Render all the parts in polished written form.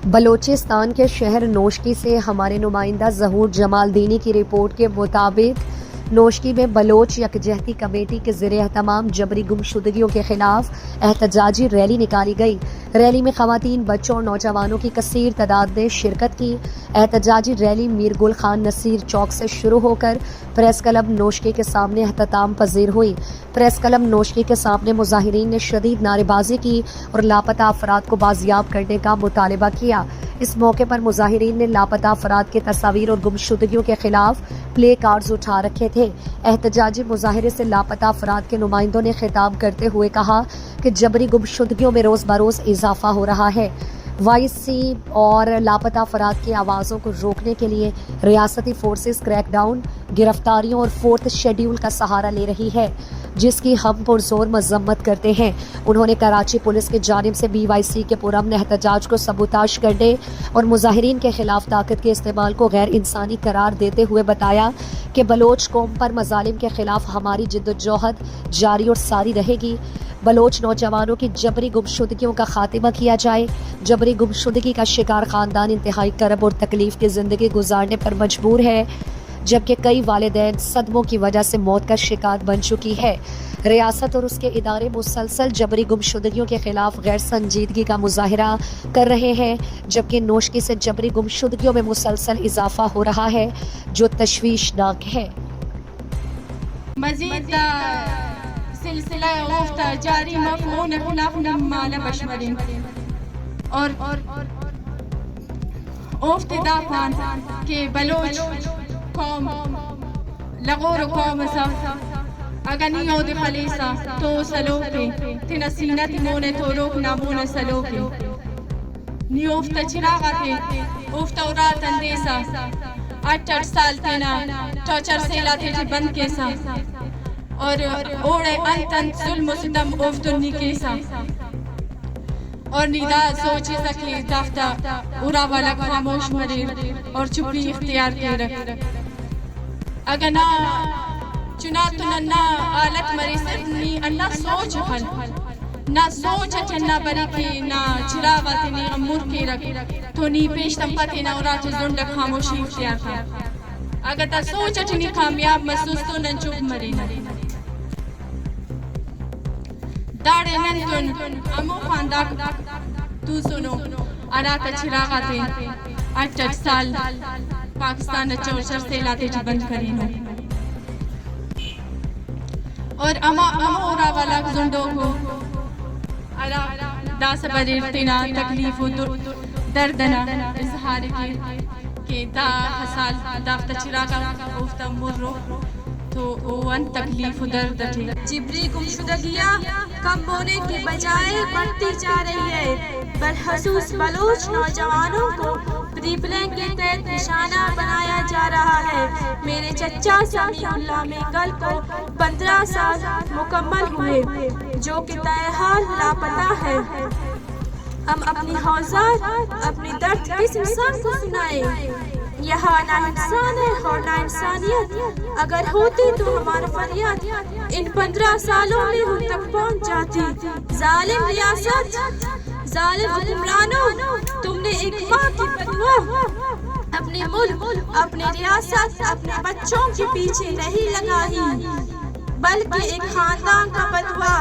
बलोचिस्तान के शहर नोशकी से हमारे नुमाइंदा ज़हूर जमालदीनी की रिपोर्ट के मुताबिक नोशकी में बलोच यकजहती कमेटी के ज़रिए एहतमाम जबरी गुमशुदगियों के खिलाफ एहतजाजी रैली निकाली गई। रैली में ख़वातीन, बच्चों और नौजवानों की कसीर तादाद ने शिरकत की। एहतजाजी रैली मीर गुल खान नसीर चौक से शुरू होकर प्रेस क्लब नोशकी के सामने एहतमाम पजीर हुई। प्रेस क्लब नोशकी के सामने मुजाहिरीन ने शदीद नारेबाजी की और लापता अफराद को बाजियाब करने का मुतालबा किया। इस मौके पर मुजाहिरीन ने लापता अफराद के तस्वीर और गुमशुदगियों के खिलाफ प्ले कार्ड्स उठा रखे थे। एहतजाजी मुजाहिरे से लापता अफराद के नुमाइंदों ने खिताब करते हुए कहा कि जबरी गुमशुदगियों में रोज़ बरोज़ इजाफा हो रहा है। वाईसी और लापता अफराद की आवाज़ों को रोकने के लिए रियासती फोर्सेस क्रैकडाउन, गिरफ्तारियों और फोर्थ शेड्यूल का सहारा ले रही है, जिसकी हम पुरजोर मजम्मत करते हैं। उन्होंने कराची पुलिस की जानिब से BYC के पुरअमन एहतजाज को सबूताश करने और मुजाहिरीन के खिलाफ ताकत के इस्तेमाल को गैर इंसानी करार देते हुए बताया कि बलोच कौम पर मजालिम के खिलाफ हमारी जिद्दोजहद जारी और सारी रहेगी। बलोच नौजवानों की जबरी गुमशुदगियों का खात्मा किया जाए। जबरी गुमशुदगी का शिकार ख़ानदान इंतहाई करब और तकलीफ की ज़िंदगी गुजारने पर मजबूर है, जबकि कई वालिदैन सदमों की वजह से मौत का शिकार बन चुकी है। रियासत और उसके इदारे मुसलसल जबरी गुमशुदगियों के खिलाफ गैर संजीदगी का मुजाहरा कर रहे हैं, जबकि नोशकी से जबरी गुमशुदगियों में मुसलसल इजाफा हो रहा है, जो तशवीशनाक है। मज़ीद सिलसिला उफ्त जारी मफ़मून खिलाफ माला बशमरिन और उफ्त दाफान के बलोच कौम लगोर कौम सा अगनी ओद खलीसा तो सलोके तिनसीना तिमोने तो रोक नामोने सलोके नी उफ्त चिरागते उफ्त औरात अंदेसा 8 साल तेना टॉर्चर से लाते थे बंद केसा और ओड़े अंतन जुल्म सितम उफ्तुन्नी केसा और निदा सोचे सके दाफ्ता उरा वाला खामोश मरे और चुप्पी इख्तियार के रख अगर ना चुना तो ना आलत मरे सिर्फनी अन्ना सोच हल ना सोच चन्ना बरी के ना चिरावा तेने अमूर के रख तो नी पेश तंपते ना उरा तो जुंड खामोशी इख्तियार कर अगर ता सोच चनी कामयाब महसूस तो न चुप मरे ना दाड़े नंदुन अमो खानदा तू सुनो अराता चिरागा थे 8 साल पाकिस्तान चौचर से लाते जी बंद करी नो और अमा ओरा वाला जुंडो को अरा दास बरेरतेना तकलीफ दर्दना इजहार के दा हसाल दाफ्ता चिरागा उफ्ता मुर्रो तो वन तकलीफ दर्द थे। जिबरी गुमशुदगियाँ कम होने के बजाय बढ़ती जा रही है। बरखसूस बलोच नौजवानों को रिबलिंग के तहत निशाना बनाया जा रहा है। मेरे चचा समीउल्लाह में कल को 15 साल मुकम्मल हुए, जो कि तयहाल लापता है। हम अपनी हौसला अपनी दर्द किस इंसान को सुनाए? यहाँ ना इंसान है और ना इंसानियत। अगर होती तो हमारा फरियाद इन 15 सालों में हम तक पहुँच जाती। जालिम रियासत, जालिम हुक्मरानों, तुमने एक माँ की बदुआ अपने मुल्क, अपने रियासत, अपने बच्चों के पीछे नहीं लगाई, बल्कि एक खानदान का बदुआ,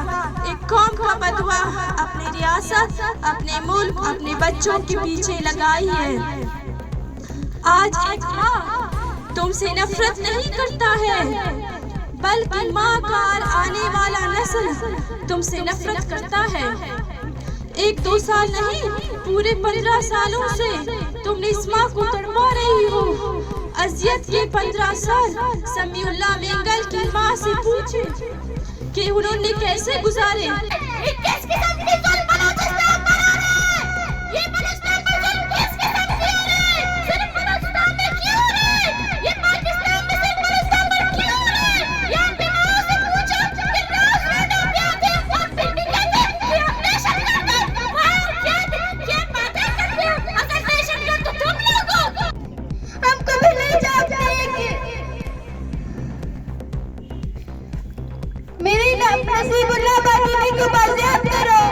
एक कौम का बदुआ अपनी रियासत, अपने मुल्क, अपने बच्चों के पीछे लगाई है। आज एक माँ तुमसे नफरत नहीं करता है, बल्कि माँ का आने वाला नस्ल तुमसे नफरत करता है। 1-2 साल नहीं, पूरे 15 सालों से तुमने इस माँ को तड़पा रही हो। अजियत के 15 साल समीउल्लाह मेंगल की माँ से पूछे कि उन्होंने कैसे गुजारे। मेरी नसीबुल्लाह बाकी को बाजियाब करो।